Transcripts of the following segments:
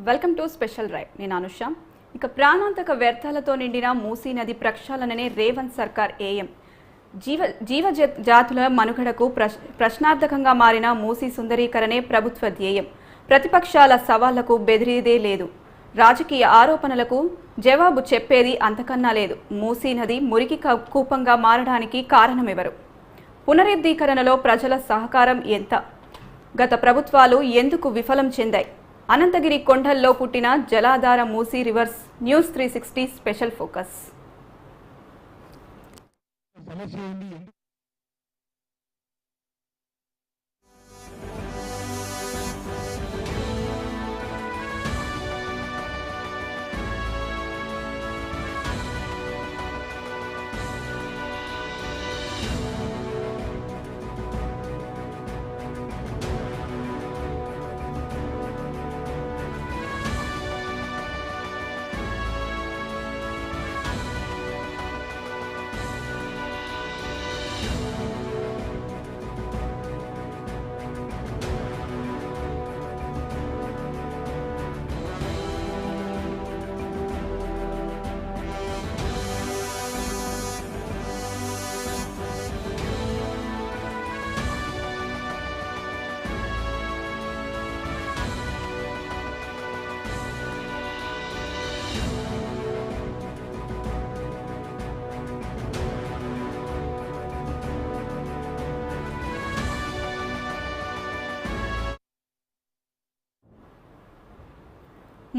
Welcome to special drive. నేను అనుష. ఇక ప్రాణాంతక వ్యర్థాలతో నిండిన మూసీ నది ప్రక్షాళననే రేవంత్ సర్కార్ ఏఎం. జీవజాతుల మనుగడకు ప్రశ్నార్థకంగా మారిన మూసీ సుందరీకరణే ప్రభుత్వ ధ్యేయం. ప్రతిపక్షాల సవాళ్లకు బెదిరేదే లేదు. రాజకీయ ఆరోపణలకు జవాబు చెప్పేది అంతకన్నా లేదు. మూసీ నది మురికి కూపంగా మారడానికి కారణమెవరు? పునరుద్ధీకరణలో ప్రజల సహకారం ఎంత? గత ప్రభుత్వాలు ఎందుకు విఫలం చెందాయి? అనంతగిరి కొండల్లో పుట్టిన జలాధార Musi rivers. News 360 special focus.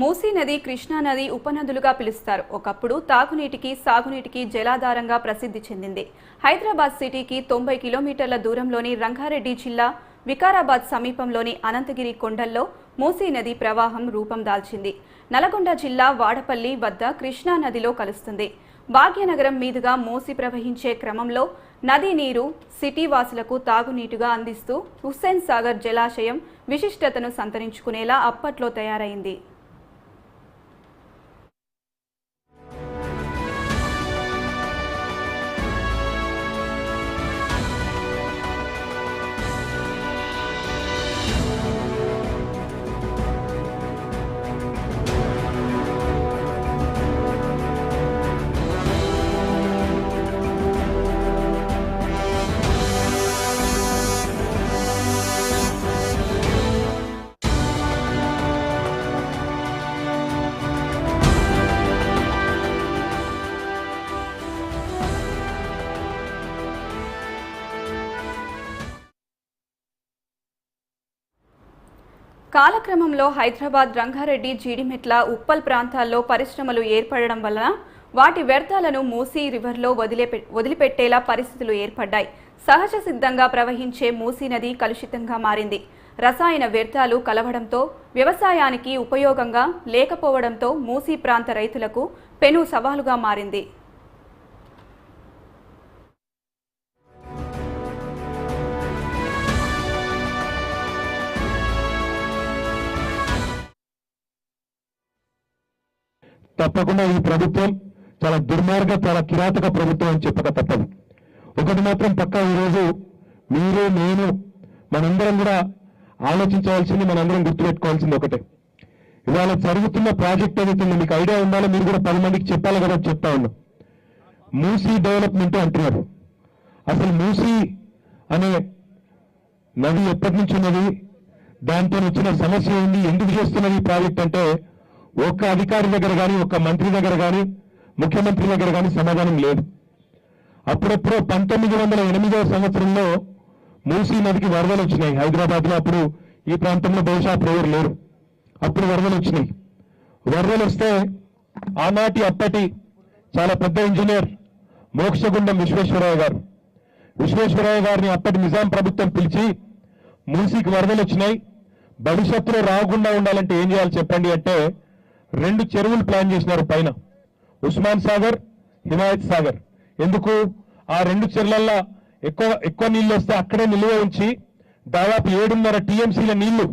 Musi నది కృష్ణా నది ఉపనదులుగా పిలుస్తారు. ఒకప్పుడు తాగునీటికి సాగునీటికి జలాధారంగా ప్రసిద్ధి చెందింది. హైదరాబాద్ సిటీకి 90 కిలోమీటర్ల దూరంలోని రంగారెడ్డి జిల్లా వికారాబాద్ సమీపంలోని అనంతగిరి కొండల్లో మూసీ నది ప్రవాహం రూపం దాల్చింది. నల్గొండ జిల్లా వాడపల్లి వద్ద కృష్ణా నదిలో కలుస్తుంది. భాగ్యనగరం మీదుగా మూసీ ప్రవహించే క్రమంలో నదీ నీరు సిటీ వాసులకు తాగునీటిగా అందిస్తూ హుస్సేన్ సాగర్ జలాశయం విశిష్టతను సంతరించుకునేలా అప్పట్లో తయారైంది. కాలక్రమంలో హైదరాబాద్, రంగారెడ్డి, జీడిమెట్ల, ఉప్పల్ ప్రాంతాల్లో పరిశ్రమలు ఏర్పడడం వలన వాటి వ్యర్థాలను మూసీ రివర్లో వదిలిపెట్టేలా పరిస్థితులు ఏర్పడ్డాయి. సహజ సిద్ధంగా ప్రవహించే మూసీ నది కలుషితంగా మారింది. రసాయన వ్యర్థాలు కలవడంతో వ్యవసాయానికి ఉపయోగంగా లేకపోవడంతో మూసీ ప్రాంత రైతులకు పెను సవాలుగా మారింది. తప్పకుండా ఈ ప్రభుత్వం చాలా దుర్మార్గ, చాలా కిరాతక ప్రభుత్వం అని చెప్పక తప్పదు. ఒకటి మాత్రం పక్కా, ఈరోజు మీరు, నేను, మనందరం కూడా ఆలోచించవలసింది, మనందరం గుర్తుపెట్టుకోవాల్సింది ఒకటే. ఇవాళ జరుగుతున్న ప్రాజెక్ట్ ఏదైతుంది, మీకు ఐడియా ఉండాలో, మీరు కూడా 10 మందికి చెప్పాలి కదా, చెప్తా ఉన్నాం. మూసీ డెవలప్మెంట్ అంటున్నారు. అసలు మూసీ అనే నది ఎప్పటి నుంచి ఉన్నది, దాంతో వచ్చిన సమస్య ఏంది, ఎందుకు చేస్తున్నది ఈ ప్రాజెక్ట్ అంటే ఒక్క అధికారి దగ్గర కానీ, ఒక్క మంత్రి దగ్గర కానీ, ముఖ్యమంత్రి దగ్గర కానీ సమాధానం లేదు. అప్పుడప్పుడు 1908వ సంవత్సరంలో మూసీ నదికి వరదలు వచ్చినాయి హైదరాబాద్లో. అప్పుడు ఈ ప్రాంతంలో బహుశా ఎవరు లేరు. అప్పుడు వరదలు వచ్చినాయి. వరదలు వస్తే ఆనాటి అప్పటి చాలా పెద్ద ఇంజనీర్ మోక్షగుండం విశ్వేశ్వరయ్య గారిని అప్పటి నిజాం ప్రభుత్వం పిలిచి, మూసీకి వరదలు వచ్చినాయి, భవిష్యత్తులో రాకుండా ఉండాలంటే ఏం చేయాలి చెప్పండి అంటే 2 చెరువులు ప్లాన్ చేసినారు పైన, ఉస్మాన్ సాగర్, హిమాయత్ సాగర్. ఎందుకు? ఆ 2 చెరువులలో ఎక్కువ నీళ్లు వస్తే అక్కడే నిల్వ ఉంచి దాదాపు 7.5 టీఎంసీల నీళ్లు,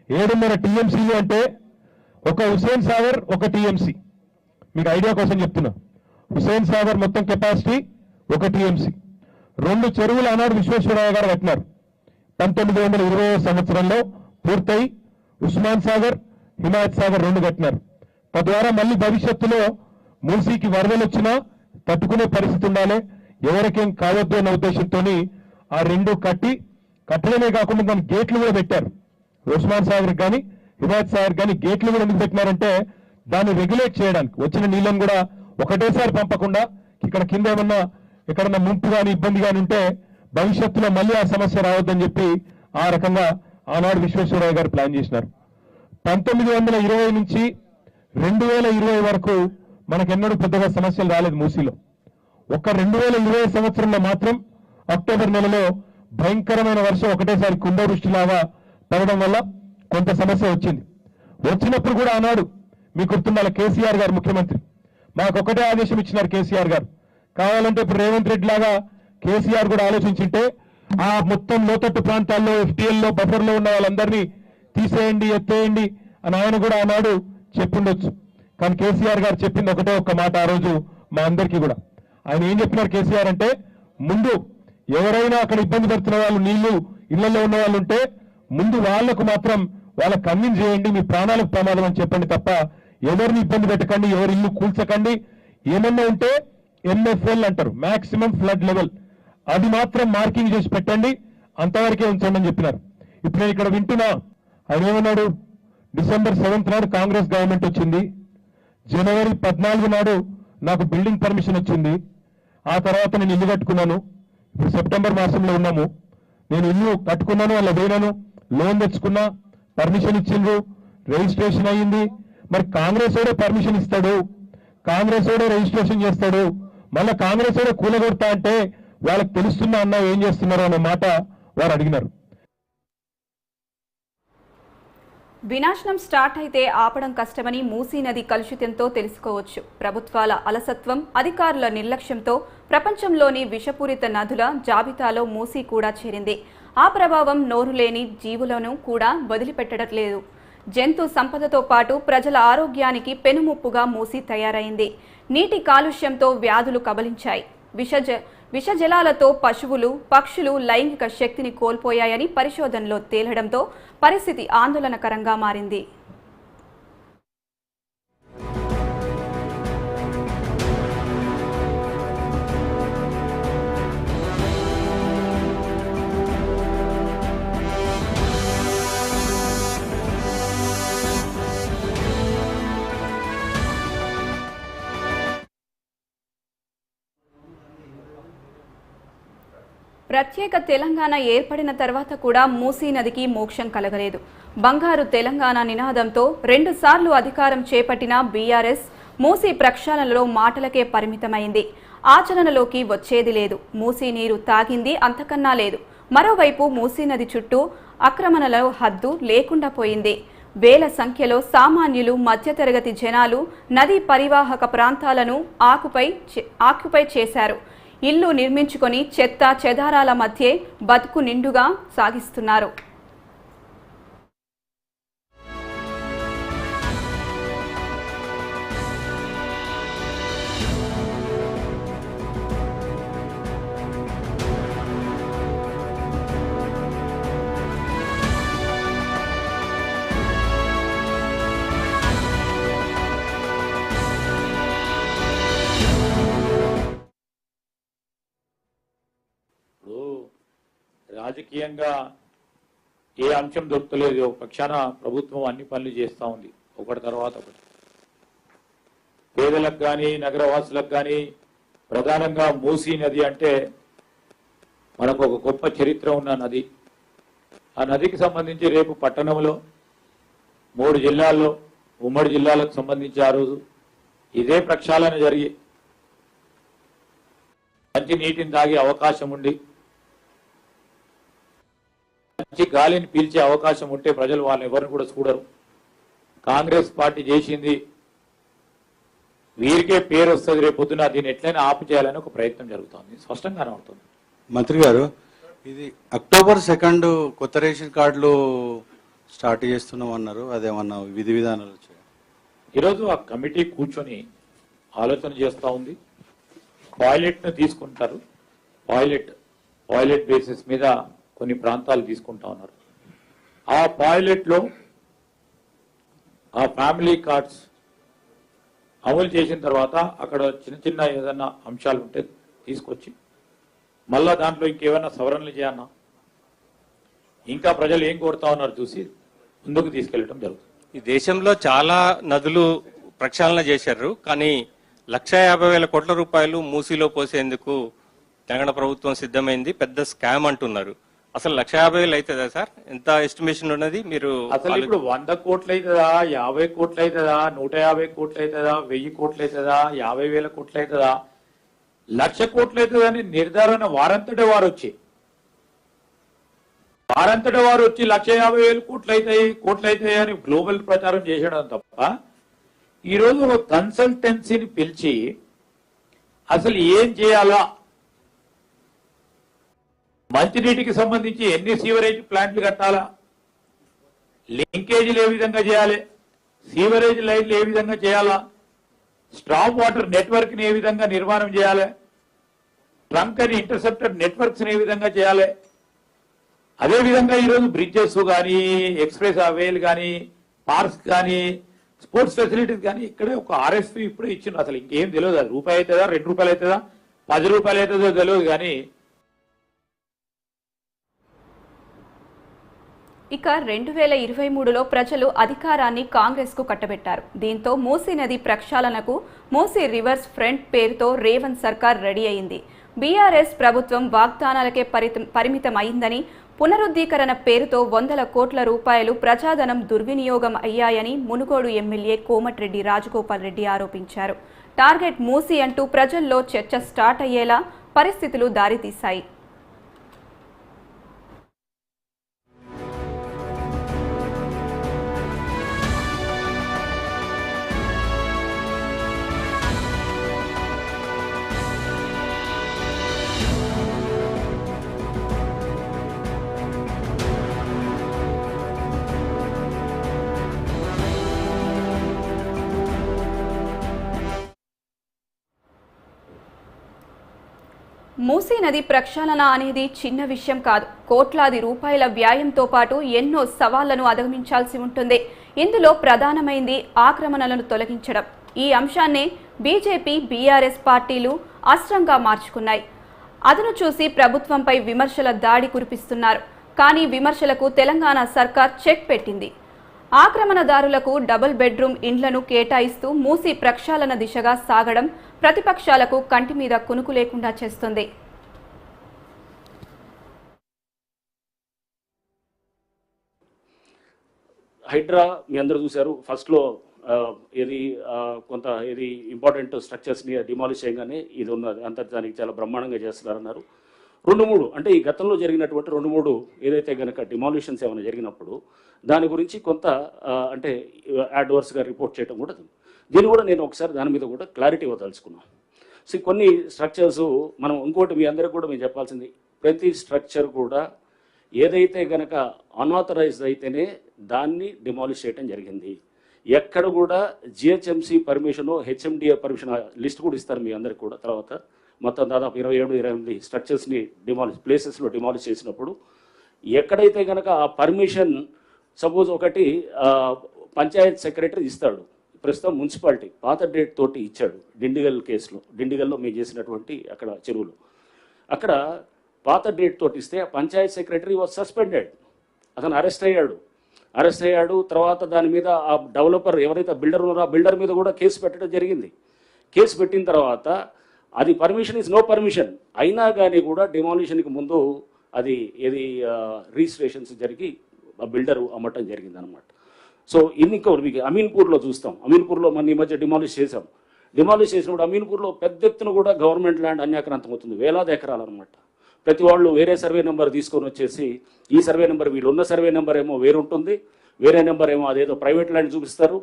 7.5 టీఎంసీలు అంటే ఒక హుస్సేన్ సాగర్ 1 టీఎంసీ. మీకు ఐడియా కోసం చెప్తున్నా. హుస్సేన్ సాగర్ మొత్తం కెపాసిటీ 1 టీఎంసీ. 2 చెరువులు ఆనాడు విశ్వేశ్వరయ్య గారు కట్టినారు. 1920వ సంవత్సరంలో పూర్తయి ఉస్మాన్ సాగర్, హిమాయత్ సాగర్ 2 కట్టినారు. తద్వారా మళ్ళీ భవిష్యత్తులో మూసీకి వరదలు వచ్చినా తట్టుకునే పరిస్థితి ఉండాలి, ఎవరికేం కావద్దు అన్న ఉద్దేశంతో ఆ 2 కట్టడమే కాకుండా దాని గేట్లు కూడా పెట్టారు. ఉస్మాన్ సాగర్ కానీ హిమాయత్ సాగర్ కానీ గేట్లు కూడా ఎందుకు పెట్టినారంటే దాన్ని రెగ్యులేట్ చేయడానికి, వచ్చిన నీళ్ళని కూడా ఒకటేసారి పంపకుండా ఇక్కడ కింద ఏమన్నా ఎక్కడన్నా ముంపు కానీ ఇబ్బంది కానీ ఉంటే భవిష్యత్తులో మళ్ళీ ఆ సమస్య రావద్దని చెప్పి ఆ రకంగా ఆనాడు విశ్వేశ్వరయ్య గారు ప్లాన్ చేసినారు. 1920 నుంచి 2020 వరకు మనకెన్నడూ పెద్దగా సమస్యలు రాలేదు మూసీలో. ఒక్క 2020 సంవత్సరంలో మాత్రం అక్టోబర్ నెలలో భయంకరమైన వర్షం ఒకటేసారి కుంభవృష్టిలాగా పడడం వల్ల కొంత సమస్య వచ్చింది. వచ్చినప్పుడు కూడా ఆనాడు మీకు గుర్తుండాలి, కేసీఆర్ గారు ముఖ్యమంత్రి, మాకు ఒకటే ఆదేశం ఇచ్చినారు కేసీఆర్ గారు. కావాలంటే ఇప్పుడు రేవంత్ రెడ్డి లాగా కేసీఆర్ కూడా ఆలోచించింటే ఆ మొత్తం లోతట్టు ప్రాంతాల్లో ఎఫ్టీఎల్లో బఫర్లో ఉన్న వాళ్ళందరినీ తీసేయండి, ఎత్తేయండి అని ఆయన కూడా ఆనాడు చెప్పిండొచ్చు. కానీ కేసీఆర్ గారు చెప్పింది ఒకటే ఒక్క మాట ఆ రోజు మా అందరికీ కూడా. ఆయన ఏం చెప్పినారు కేసీఆర్ అంటే, ముందు ఎవరైనా అక్కడ ఇబ్బంది పడుతున్న వాళ్ళు, నీళ్లు ఇళ్లలో ఉన్న వాళ్ళు ఉంటే ముందు వాళ్లకు మాత్రం వాళ్ళకి కన్విన్స్ చేయండి, మీ ప్రాణాలకు ప్రమాదం అని చెప్పండి తప్ప ఎవరిని ఇబ్బంది పెట్టకండి, ఎవరి ఇల్లు కూల్చకండి. ఏమన్నా ఉంటే MFL అంటారు, మాక్సిమం ఫ్లడ్ లెవెల్, అది మాత్రం మార్కింగ్ చేసి పెట్టండి, అంతవరకే ఉంచండి అని చెప్పినారు. ఇప్పుడు నేను ఇక్కడ వింటున్నా, ఆయన ఏమన్నాడు, December 7th నాడు కాంగ్రెస్ గవర్నమెంట్ వచ్చింది, January 14 నాడు నాకు బిల్డింగ్ పర్మిషన్ వచ్చింది, ఆ తర్వాత నేను ఇల్లు కట్టుకున్నాను, ఇప్పుడు సెప్టెంబర్ మాసంలో ఉన్నాము, నేను ఇల్లు కట్టుకున్నాను, అలా పోయినాను, లోన్ తెచ్చుకున్నా, పర్మిషన్ ఇచ్చిండ్రు, రిజిస్ట్రేషన్ అయ్యింది. మరి కాంగ్రెస్ వాడే పర్మిషన్ ఇస్తాడు, కాంగ్రెస్ వాడే రిజిస్ట్రేషన్ చేస్తాడు, మళ్ళీ కాంగ్రెస్ వాడే కూలగొడతా అంటే వాళ్ళకి తెలుస్తున్నా అన్న ఏం చేస్తున్నారు అనే మాట వారు అడిగినారు. వినాశనం స్టార్ట్ అయితే ఆపడం కష్టమని మూసీ నది కలుషితంతో తెలుసుకోవచ్చు. ప్రభుత్వాల అలసత్వం, అధికారుల నిర్లక్ష్యంతో ప్రపంచంలోని విషపూరిత నదుల జాబితాలో మూసీ కూడా చేరింది. ఆ ప్రభావం నోరు లేని జీవులను కూడా వదిలిపెట్టట్లేదు. జంతు సంపదతో పాటు ప్రజల ఆరోగ్యానికి పెనుముప్పుగా మూసీ తయారైంది. నీటి కాలుష్యంతో వ్యాధులు కబలించాయి. విషజలాలతో పశువులు, పక్షులు లైంగిక శక్తిని కోల్పోయాయని పరిశోధనలో తేలడంతో పరిస్థితి ఆందోళనకరంగా మారింది. ప్రత్యేక తెలంగాణ ఏర్పడిన తర్వాత కూడా మూసీ నదికి మోక్షం కలగలేదు. బంగారు తెలంగాణ నినాదంతో 2 సార్లు అధికారం చేపట్టిన బీఆర్ఎస్ మూసీ ప్రక్షాళనలో మాటలకే పరిమితమైంది. ఆచరణలోకి వచ్చేది లేదు. మూసీ నీరు తాగింది అంతకన్నా లేదు. మరోవైపు మూసీ నది చుట్టూ ఆక్రమణల హద్దు లేకుండా పోయింది. వేల సంఖ్యలో సామాన్యులు, మధ్యతరగతి జనాలు నదీ పరివాహక ప్రాంతాలను ఆక్యుపై చేశారు. ఇల్లు నిర్మించుకొని చెత్త చెదారాల మధ్య బతుకు నిండుగా సాగిస్తున్నారు. రాజకీయంగా ఏ అంశం దొరకలేదు. ఒక పక్షాన ప్రభుత్వం అన్ని పనులు చేస్తూ ఉంది, ఒకటి తర్వాత ఒకటి. పేదలకు కానీ నగరవాసులకు కానీ ప్రధానంగా మూసీ నది అంటే మనకు ఒక గొప్ప చరిత్ర ఉన్న నది. ఆ నదికి సంబంధించి రేపు పట్టణంలో 3 జిల్లాల్లో, ఉమ్మడి జిల్లాలకు సంబంధించి ఆ రోజు ఇదే ప్రక్షాళన జరిగి మంచి నీటిని తాగే అవకాశం ఉండి మంచి గాలిని పీల్చే అవకాశం ఉంటే ప్రజలు వాళ్ళని ఎవరిని కూడా చూడరు. కాంగ్రెస్ పార్టీ చేసింది వీరికే పేరు వస్తుంది, రేపు పొద్దున దీన్ని ఎట్లయినా ఆపు చేయాలని ఒక ప్రయత్నం జరుగుతుంది, స్పష్టంగా కనబడుతుంది. మంత్రి గారు, ఇది October 2 కొత్త రేషన్ కార్డులు స్టార్ట్ చేస్తున్నాం అన్నారు, అదేమన్నా విధి విధానాలు వచ్చాయి? ఈరోజు ఆ కమిటీ కూర్చొని ఆలోచన చేస్తూ ఉంది. పాయిలెట్ను తీసుకుంటారు, పాయిలెట్ బేసిస్ మీద కొన్ని ప్రాంతాలు తీసుకుంటా ఉన్నారు. ఆ పాయిలెట్లో ఆ ఫ్యామిలీ కార్డ్స్ అమలు చేసిన తర్వాత అక్కడ చిన్న చిన్న ఏదైనా అంశాలు ఉంటే తీసుకొచ్చి మళ్ళా దాంట్లో ఇంకేమైనా సవరణలు చేయన్నా ఇంకా ప్రజలు ఏం కోరుతా ఉన్నారు చూసి ముందుకు తీసుకెళ్లడం జరుగుతుంది. ఈ దేశంలో చాలా నదులు ప్రక్షాళన చేశారు, కానీ 1,50,000 కోట్ల రూపాయలు మూసీలో పోసేందుకు తెలంగాణ ప్రభుత్వం సిద్ధమైంది. పెద్ద స్కామ్ అంటున్నారు. అసలు 1,50,000 అవుతుందా సార్? ఎంత ఎస్టిమేషన్ ఉన్నది మీరు? అసలు ఇప్పుడు 100 కోట్లు అవుతుందా, 50 కోట్లు అవుతుందా, 150 కోట్లు అవుతుందా, 1000 కోట్లు అవుతుందా, 50,000 కోట్లు అవుతుందా, 1,00,000 కోట్లు అవుతుందని నిర్ధారణ వారంతటే వారు వచ్చి 1,50,000 కోట్లు అవుతాయి అని గ్లోబల్ ప్రచారం చేసేయడం తప్ప ఈరోజు ఒక కన్సల్టెన్సీని పిలిచి అసలు ఏం చేయాలా, మంచినీటికి సంబంధించి ఎన్ని సీవరేజ్ ప్లాంట్లు కట్టాలా, లింకేజీలు ఏ విధంగా చేయాలి, సీవరేజ్ లైన్లు ఏ విధంగా చేయాలా, స్టాప్ వాటర్ నెట్వర్క్ ని ఏ విధంగా నిర్మాణం చేయాలి, ట్రంక్ అండ్ ఇంటర్సెప్టర్ నెట్వర్క్స్ ఏ విధంగా చేయాలి, అదేవిధంగా ఈరోజు బ్రిడ్జెస్ కానీ ఎక్స్ప్రెస్ వేలు కానీ పార్క్స్ కానీ స్పోర్ట్స్ ఫెసిలిటీస్ కానీ ఇక్కడే ఒక ఆర్ఎస్పీ ఇప్పుడే ఇచ్చింది. అసలు ఇంకేం తెలియదు, అది రూపాయి అవుతుందా, 2 రూపాయలు అవుతుందా, 10 రూపాయలు అవుతుందో తెలియదు. కానీ ఇక 2023లో ప్రజలు అధికారాన్ని కాంగ్రెస్ కు కట్టబెట్టారు. దీంతో మూసీ నది ప్రక్షాళనకు మూసీ రివర్స్ ఫ్రంట్ పేరుతో రేవంత్ సర్కార్ రెడీ అయింది. బీఆర్ఎస్ ప్రభుత్వం వాగ్దానాలకే పరిమితమైందని, పునరుద్ధీకరణ పేరుతో 100 కోట్ల రూపాయలు ప్రజాధనం దుర్వినియోగం అయ్యాయని మునుగోడు ఎమ్మెల్యే కోమటిరెడ్డి రాజగోపాల్ రెడ్డి ఆరోపించారు. టార్గెట్ మూసీ అంటూ ప్రజల్లో చర్చ స్టార్ట్ అయ్యేలా పరిస్థితులు దారితీశాయి. మూసీ నది ప్రక్షాళన అనేది చిన్న విషయం కాదు. కోట్లాది రూపాయల వ్యయంతో పాటు ఎన్నో సవాళ్లను అధిగమించాల్సి ఉంటుంది. ఇందులో ప్రధానమైంది ఆక్రమణలను తొలగించడం. ఈ అంశాన్నే బీజేపీ, బీఆర్ఎస్ పార్టీలు అస్త్రంగా మార్చుకున్నాయి. అదను చూసి ప్రభుత్వంపై విమర్శల దాడి కురిపిస్తున్నారు. కానీ విమర్శలకు తెలంగాణ సర్కార్ చెక్ పెట్టింది. ఆక్రమణదారులకు డబుల్ బెడ్రూమ్ ఇండ్లను కేటాయిస్తూ మూసీ ప్రక్షాళన దిశగా సాగడం ప్రతిపక్షాలకు కంటి మీద కునుకు లేకుండా చేస్తుంది. హైడ్రా మీ అందరూ చూశారు. ఫస్ట్లో కొంత ఇంపార్టెంట్ స్ట్రక్చర్స్ని డిమాలిష్ చేయగానే ఇది ఉన్నది అంతర్జానికి చాలా బ్రహ్మాండంగా చేస్తున్నారన్నారు. 2-3 అంటే ఈ గతంలో జరిగినటువంటి 2-3 ఏదైతే కనుక డిమాలిషన్స్ ఏమైనా జరిగినప్పుడు దాని గురించి కొంత అంటే అడ్వర్స్గా రిపోర్ట్ చేయడం కూడా దీన్ని కూడా నేను ఒకసారి దాని మీద కూడా క్లారిటీ ఇవ్వదలుచుకున్నాను. సో కొన్ని స్ట్రక్చర్స్ మనం ఇంకోటి మీ అందరికీ కూడా మేము చెప్పాల్సింది, ప్రతి స్ట్రక్చర్ కూడా ఏదైతే కనుక అన్ఆథరైజ్డ్ అయితేనే దాన్ని డిమాలిష్ చేయడం జరిగింది. ఎక్కడ కూడా GHMC permission, HMDA permission list కూడా ఇస్తారు మీ అందరికి కూడా. తర్వాత మొత్తం దాదాపు 27-28 స్ట్రక్చర్స్ని ప్లేసెస్లో డిమాలిష్ చేసినప్పుడు ఎక్కడైతే కనుక ఆ పర్మిషన్ సపోజ్ ఒకటి పంచాయత్ సెక్రటరీ ఇస్తాడు, ప్రస్తుతం మున్సిపాలిటీ పాత డేట్ తోటి ఇచ్చాడు. డిండిగల్ కేసులో, డిండిగల్లో మేము చేసినటువంటి అక్కడ చెరువులు, అక్కడ పాత డేట్ తోటి ఇస్తే పంచాయత్ సెక్రటరీ వాజ్ సస్పెండెడ్. అతను అరెస్ట్ అయ్యాడు. తర్వాత దాని మీద ఆ డెవలపర్ ఎవరైతే బిల్డర్ ఉన్నారో ఆ బిల్డర్ మీద కూడా కేసు పెట్టడం జరిగింది. కేసు పెట్టిన తర్వాత అది పర్మిషన్ ఇస్ నో పర్మిషన్ అయినా కానీ కూడా డిమాలిషన్కి ముందు అది రిజిస్ట్రేషన్స్ జరిగి ఆ బిల్డరు అమ్మటం జరిగింది అనమాట. సో ఇంకో మీకు అమీన్పూర్లో చూస్తాం. అమీన్పూర్లో మన ఈ మధ్య డిమాలిష్ చేసినప్పుడు అమీన్పూర్లో పెద్ద ఎత్తున కూడా గవర్నమెంట్ ల్యాండ్ అన్యాక్రాంతం అవుతుంది, వేలాది ఎకరాలు అనమాట. ప్రతి వాళ్ళు వేరే సర్వే నెంబర్ తీసుకొని వచ్చేసి ఈ సర్వే నెంబర్ వీళ్ళు ఉన్న సర్వే నెంబర్ ఏమో వేరుంటుంది, వేరే నెంబర్ ఏమో అదేదో ప్రైవేట్ ల్యాండ్ చూపిస్తారు,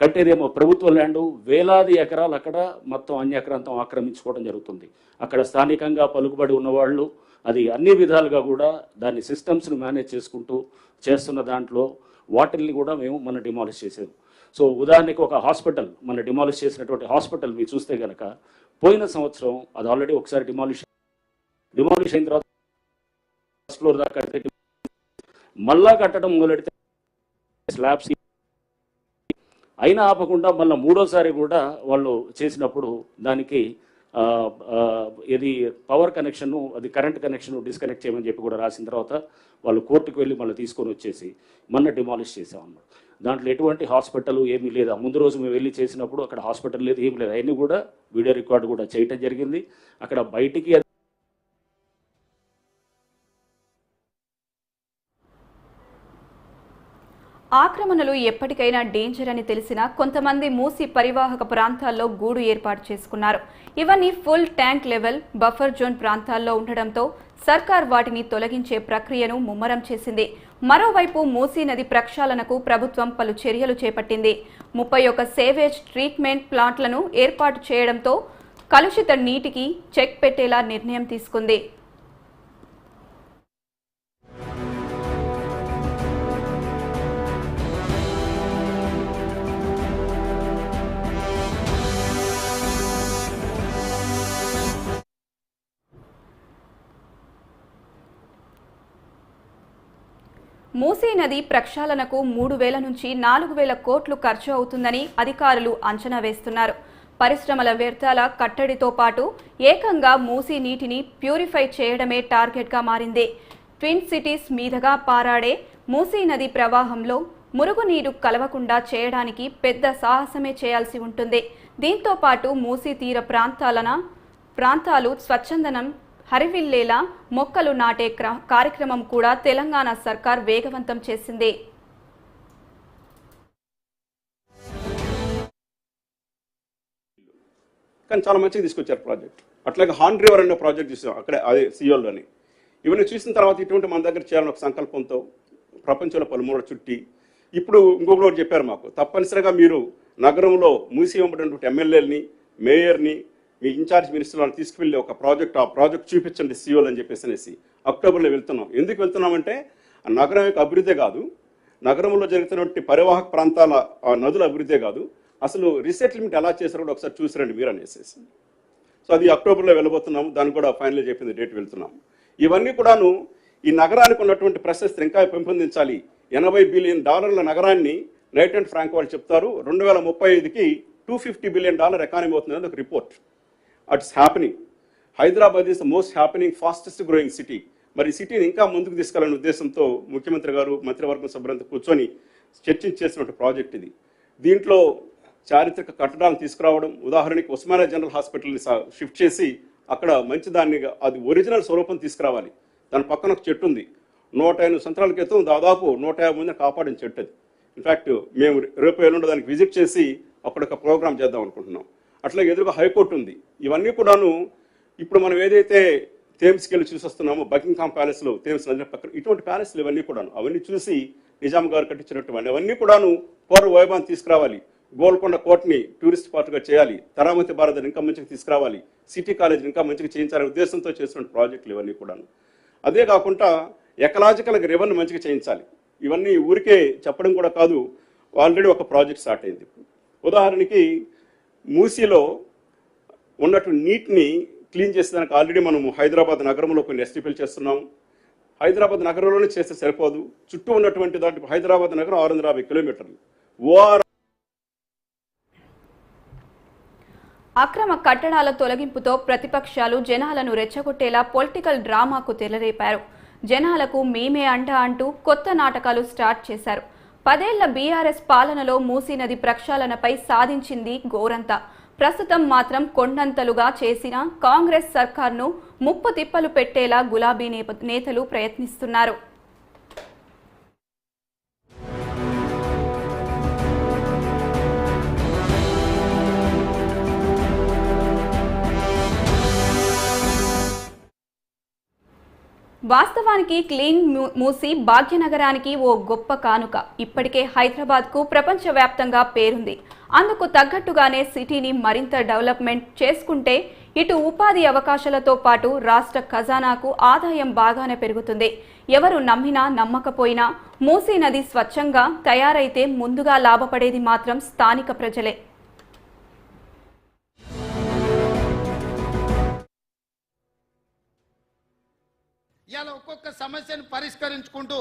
కట్టేదేమో ప్రభుత్వ ల్యాండ్. వేలాది ఎకరాలు అక్కడ మొత్తం అన్యాక్రాంతం ఆక్రమించుకోవడం జరుగుతుంది. అక్కడ స్థానికంగా పలుకుబడి ఉన్నవాళ్ళు అది అన్ని విధాలుగా కూడా దాన్ని సిస్టమ్స్ని మేనేజ్ చేసుకుంటూ చేస్తున్న దాంట్లో వాటిల్ని కూడా మేము మన డిమాలిష్ చేసాము. సో ఉదాహరణకి ఒక హాస్పిటల్, మన డిమాలిష్ చేసినటువంటి హాస్పిటల్ మీరు చూస్తే కనుక పోయిన సంవత్సరం అది ఆల్రెడీ ఒకసారి డిమాలిష్ అయిన తర్వాత ఫ్లోర్ దాకా మళ్ళా కట్టడం మొదలెడితే స్లాబ్స్ అయినా ఆపకుండా మళ్ళీ మూడోసారి కూడా వాళ్ళు చేసినప్పుడు దానికి ఇది పవర్ కనెక్షన్, అది కరెంట్ కనెక్షన్ డిస్కనెక్ట్ చేయమని చెప్పి కూడా రాసిన తర్వాత వాళ్ళు కోర్టుకు వెళ్ళి మళ్ళీ తీసుకొని వచ్చేసి మొన్న డిమాలిష్ చేసామన్నమాట. దాంట్లో ఎటువంటి హాస్పిటల్ ఏమీ లేదు. ముందు రోజు మేము వెళ్ళి చేసినప్పుడు అక్కడ హాస్పిటల్ లేదు, ఏమీ లేదు. అవన్నీ కూడా వీడియో రికార్డు కూడా చేయటం జరిగింది. అక్కడ బయటికి ఆక్రమణలు ఎప్పటికైనా డేంజర్ అని తెలిసినా కొంతమంది మూసి పరివాహక ప్రాంతాల్లో గూడు ఏర్పాటు చేసుకున్నారు. ఇవన్నీ full tank level buffer zone ప్రాంతాల్లో ఉండడంతో సర్కార్ వాటిని తొలగించే ప్రక్రియను ముమ్మరం చేసింది. మరోవైపు మూసీ నది ప్రక్షాళనకు ప్రభుత్వం పలు చర్యలు చేపట్టింది. 31 సేవేజ్ ట్రీట్మెంట్ ప్లాంట్లను ఏర్పాటు చేయడంతో కలుషిత నీటికి చెక్ పెట్టేలా నిర్ణయం తీసుకుంది. మూసీ నది ప్రక్షాళనకు 3,000 నుంచి 4,000 కోట్లు ఖర్చు అవుతుందని అధికారులు అంచనా వేస్తున్నారు. పరిశ్రమల వ్యర్థాల కట్టడితో పాటు ఏకంగా మూసీ నీటిని ప్యూరిఫై చేయడమే టార్గెట్గా మారింది. ట్విన్ సిటీస్ మీదుగా పారాడే మూసీ నది ప్రవాహంలో మురుగునీరు కలవకుండా చేయడానికి పెద్ద సాహసమే చేయాల్సి ఉంటుంది. దీంతో పాటు మూసీ తీర ప్రాంతాలు స్వచ్ఛందనం హరివిల్లేలా మొక్కలు నాటే కార్యక్రమం కూడా తెలంగాణ సర్కార్ వేగవంతం చేసింది. కానీ చాలా మంచిగా తీసుకొచ్చారు ప్రాజెక్ట్. అట్లాగే హాన్ రివర్ అనే ప్రాజెక్ట్ చూసాం అక్కడే, అదే సియోల్లోని. ఇవన్నీ చూసిన తర్వాత ఇటువంటి మన దగ్గర చేయాలని ఒక సంకల్పంతో ప్రపంచంలో పలుమూల చుట్టి ఇప్పుడు ఇంకొకటి చెప్పారు మాకు, తప్పనిసరిగా మీరు నగరంలో మూసి ఇవ్వబడినటువంటి ఎమ్మెల్యేలని, మేయర్ని, మీ ఇన్ఛార్జ్ మినిస్టర్లను తీసుకువెళ్ళి ఒక ప్రాజెక్ట్ చూపించండి సియోల్ అని చెప్పేసి అక్టోబర్లో వెళ్తున్నాం. ఎందుకు వెళ్తున్నామంటే నగరం యొక్క అభివృద్ధి కాదు, నగరంలో జరుగుతున్నటువంటి పరివాహక ప్రాంతాల నదుల అభివృద్ధి కాదు, అసలు రీసెటిల్మెంట్ ఎలా చేశారో కూడా ఒకసారి చూసిరండి మీరు అనేసి. సో అది అక్టోబర్లో వెళ్ళబోతున్నాము. దాన్ని కూడా ఫైనల్ చెప్పింది డేట్ వెళ్తున్నాము. ఇవన్నీ కూడాను ఈ నగరానికి ఉన్నటువంటి ప్రశస్తి ఇంకా పెంపొందించాలి. $80 బిలియన్ నగరాన్ని నైట్ అండ్ ఫ్రాంక్ వాళ్ళు చెప్తారు 2035కి $250 బిలియన్ ఎకానమీ అవుతుంది అనేది ఒక report. It's happening. Hyderabad is the most happening fastest growing city. మరి ఈ సిటీని ఇంకా ముందుకు తీసుకెళ్లాలనే ఉద్దేశంతో ముఖ్యమంత్రి గారు మంత్రివర్గం సభ్యులంతా కూర్చొని చర్చించేసినటువంటి ప్రాజెక్ట్ ఇది. దీంట్లో చారిత్రక కట్టడాలను తీసుకురావడం, ఉదాహరణకి ఉస్మానియా జనరల్ హాస్పిటల్ని షిఫ్ట్ చేసి అక్కడ మంచి దాన్ని అది ఒరిజినల్ స్వరూపం తీసుకురావాలి. దాని పక్కన ఒక చెట్టు ఉంది, 105 సంవత్సరాల క్రితం దాదాపు 150 మందిని కాపాడిన చెట్టు అది. ఇన్ఫ్యాక్ట్ మేము రేపు ఎల్లుండి దానికి విజిట్ చేసి అక్కడ ఒక ప్రోగ్రామ్ చేద్దాం అనుకుంటున్నాం. అట్లాగే ఎదురుగా హైకోర్టు ఉంది. ఇవన్నీ కూడాను ఇప్పుడు మనం ఏదైతే థేమ్స్కి వెళ్ళి చూసొస్తున్నామో బకింగ్హామ్ ప్యాలెస్లో, థేమ్స్ నది పక్కన ఇటువంటి ప్యాలెస్లు ఇవన్నీ కూడాను అవన్నీ చూసి నిజాం గారు కట్టించినటువంటి అవన్నీ కూడాను పూర్వ వైభవాన్ని తీసుకురావాలి. గోల్కొండ కోటని టూరిస్ట్ స్పాట్గా చేయాలి, తరామతి భారత్ ఇంకా మంచిగా తీసుకురావాలి, సిటీ కాలేజీని ఇంకా మంచిగా చేయించాలనే ఉద్దేశంతో చేస్తున్న ప్రాజెక్టులు ఇవన్నీ కూడాను. అదే కాకుండా ఎకలాజికల్గా రెవెన్యూ మంచిగా చేయించాలి. ఇవన్నీ ఊరికే చెప్పడం కూడా కాదు, ఆల్రెడీ ఒక ప్రాజెక్ట్ స్టార్ట్ అయింది. ఉదాహరణకి మూసీలో ఉన్నటువంటి నీటిని క్లీన్ చేసేదానికి ఆల్రెడీ మనము హైదరాబాద్ నగరంలో కొన్ని ఎస్టీపీలు చేస్తున్నాం. హైదరాబాద్ నగరంలోనే చేస్తే సరిపోదు, చుట్టూ ఉన్నటువంటి దాంట్లో హైదరాబాద్ నగరం 650 కిలోమీటర్లు. అక్రమ కట్టడాల తొలగింపుతో ప్రతిపక్షాలు జనాలను రెచ్చగొట్టేలా పొలిటికల్ డ్రామాకు తెరలేపారు. జనాలకు మేమే అంటూ కొత్త నాటకాలు స్టార్ట్ చేశారు. 10 ఏళ్ల బీఆర్ఎస్ పాలనలో మూసీ నది ప్రక్షాళనపై సాధించింది గోరంతా. ప్రస్తుతం మాత్రం కొండంతలుగా చేసిన కాంగ్రెస్ సర్కార్ను ముప్పు తిప్పలు పెట్టేలా గులాబీ నేతలు ప్రయత్నిస్తున్నారు. వాస్తవానికి క్లీన్ మూసీ భాగ్యనగరానికి ఓ గొప్ప కానుక. ఇప్పటికే హైదరాబాద్కు ప్రపంచవ్యాప్తంగా పేరుంది. అందుకు తగ్గట్టుగానే సిటీని మరింత డెవలప్మెంట్ చేసుకుంటే ఇటు ఉపాధి అవకాశాలతో పాటు రాష్ట్ర ఖజానాకు ఆదాయం బాగానే పెరుగుతుంది. ఎవరు నమ్మినా నమ్మకపోయినా మూసీ నది స్వచ్ఛంగా తయారైతే ముందుగా లాభపడేది మాత్రం స్థానిక ప్రజలే. ఇలా ఒక్కొక్క సమస్యను పరిష్కరించుకుంటూ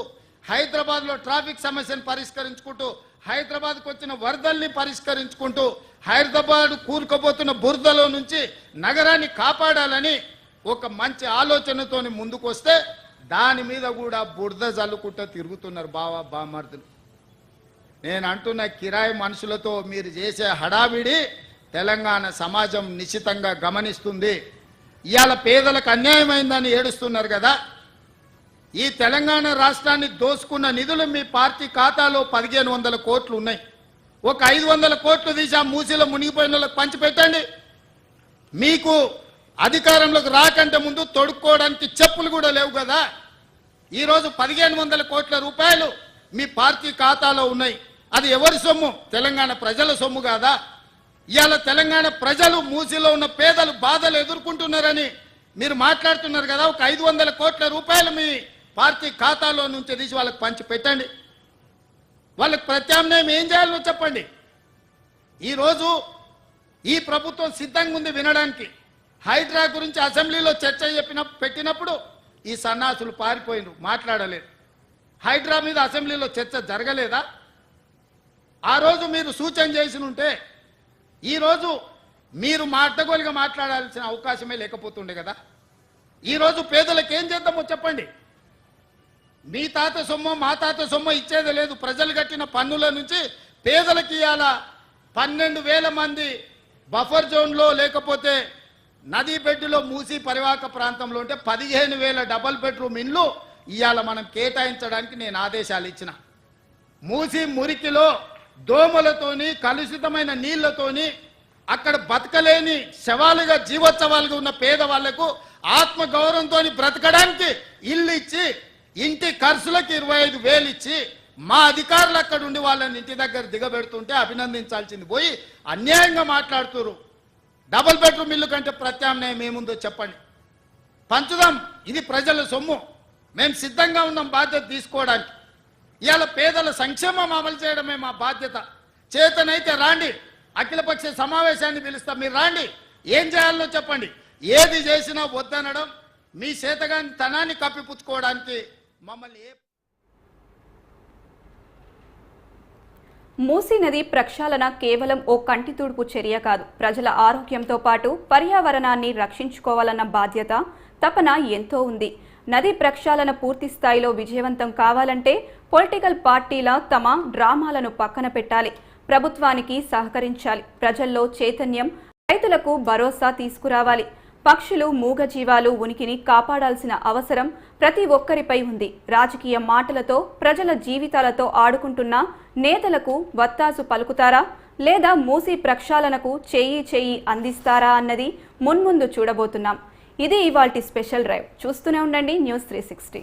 హైదరాబాద్లో ట్రాఫిక్ సమస్యను పరిష్కరించుకుంటూ హైదరాబాద్కు వచ్చిన వరదల్ని పరిష్కరించుకుంటూ హైదరాబాద్ కూరుకుపోతున్న బురదలో నుంచి నగరాన్ని కాపాడాలని ఒక మంచి ఆలోచనతోని ముందుకు వస్తే దాని మీద కూడా బురద జల్లుకుంటూ తిరుగుతున్నారు బామర్దులు. నేను అంటున్న కిరాయి మనుషులతో మీరు చేసే హడావిడి తెలంగాణ సమాజం నిశ్చితంగా గమనిస్తుంది. ఇవాళ పేదలకు అన్యాయమైందని ఏడుస్తున్నారు కదా. ఈ తెలంగాణ రాష్ట్రాన్ని దోసుకున్న నిధులు మీ పార్టీ ఖాతాలో 1500 కోట్లు ఉన్నాయి. ఒక 500 కోట్లు తీసి ఆ మూసీలో మునిగిపోయిన వాళ్ళకి పంచిపెట్టండి. మీకు అధికారంలోకి రాకంటే ముందు తొడుక్కోవడానికి చెప్పులు కూడా లేవు కదా. ఈరోజు 1500 కోట్ల రూపాయలు మీ పార్టీ ఖాతాలో ఉన్నాయి. అది ఎవరి సొమ్ము? తెలంగాణ ప్రజల సొమ్ము కాదా? ఇవాళ తెలంగాణ ప్రజలు మూసీలో ఉన్న పేదలు బాధలు ఎదుర్కొంటున్నారని మీరు మాట్లాడుతున్నారు కదా. ఒక 500 కోట్ల రూపాయలు మీ పార్టీ ఖాతాలో నుంచి తీసి వాళ్ళకి పంచి పెట్టండి. వాళ్ళకి ప్రత్యామ్నాయం ఏం చేయాలో చెప్పండి. ఈరోజు ఈ ప్రభుత్వం సిద్ధంగా ఉంది వినడానికి. హైడ్రా గురించి అసెంబ్లీలో చర్చ పెట్టినప్పుడు ఈ సన్నాసులు పారిపోయినారు, మాట్లాడలేదు. హైడ్రా మీద అసెంబ్లీలో చర్చ జరగలేదా? ఆ రోజు మీరు సూచన చేసి ఉంటే ఈరోజు మీరు అడ్డగోలుగా మాట్లాడాల్సిన అవకాశమే లేకపోతుండే కదా. ఈరోజు పేదలకు ఏం చేద్దామో చెప్పండి. మీ తాత సొమ్ము మా తాత సొమ్ము ఇచ్చేది లేదు. ప్రజలు కట్టిన పన్నుల నుంచి పేదలకు ఇవాళ 12,000 మంది బఫర్ జోన్లో లేకపోతే నదీ బెడ్డులో మూసి పరివాహక ప్రాంతంలో ఉంటే 15,000 డబుల్ బెడ్రూమ్ ఇండ్లు ఇవాళ మనం కేటాయించడానికి నేను ఆదేశాలు ఇచ్చిన. మూసి మురికిలో దోమలతోని కలుషితమైన నీళ్లతోని అక్కడ బతకలేని శవాలుగా జీవోత్సవాలుగా ఉన్న పేదవాళ్లకు ఆత్మగౌరవంతో బ్రతకడానికి ఇల్లు ఇచ్చి ఇంటి ఖర్చులకు 25,000 ఇచ్చి మా అధికారులు అక్కడ ఉండి వాళ్ళని ఇంటి దగ్గర దిగబెడుతుంటే అభినందించాల్సింది పోయి అన్యాయంగా మాట్లాడుతున్నారు. డబుల్ బెడ్రూమ్ ఇల్లు కంటే ప్రత్యామ్నాయం ఏముందో చెప్పండి. పంచుదాం, ఇది ప్రజల సొమ్ము. మేము సిద్ధంగా ఉన్నాం బాధ్యత తీసుకోవడానికి. ఇవాళ పేదల సంక్షేమం అమలు చేయడమే మా బాధ్యత. చేతనైతే రాండి, అఖిలపక్ష సమావేశాన్ని పిలుస్తాం, మీరు రాండి, ఏం చేయాలో చెప్పండి. ఏది చేసినా వద్దనడం మీ చేతగాని తనాన్ని కప్పిపుచ్చుకోవడానికి మమ్మల్ని మూసీ నది ప్రక్షాళన కేవలం ఓ కంటి తుడుపు చర్య కాదు. ప్రజల ఆరోగ్యంతో పాటు పర్యావరణాన్ని రక్షించుకోవాలన్న బాధ్యత, తపన ఎంతో ఉంది. నది ప్రక్షాళన పూర్తి స్థాయిలో విజయవంతం కావాలంటే పొలిటికల్ పార్టీల తమ డ్రామాలను పక్కన పెట్టాలి, ప్రభుత్వానికి సహకరించాలి, ప్రజల్లో చైతన్యం, రైతులకు భరోసా తీసుకురావాలి. పక్షులు, మూగజీవాలు ఉనికిని కాపాడాల్సిన అవసరం ప్రతి ఒక్కరిపై ఉంది. రాజకీయ మాటలతో ప్రజల జీవితాలతో ఆడుకుంటున్న నేతలకు వత్తాసు పలుకుతారా, లేదా మూసీ ప్రక్షాళనకు చేయి అందిస్తారా అన్నది మున్ముందు చూడబోతున్నాం. ఇది ఇవాల్టి స్పెషల్ డ్రైవ్. చూస్తూనే ఉండండి న్యూస్ 360.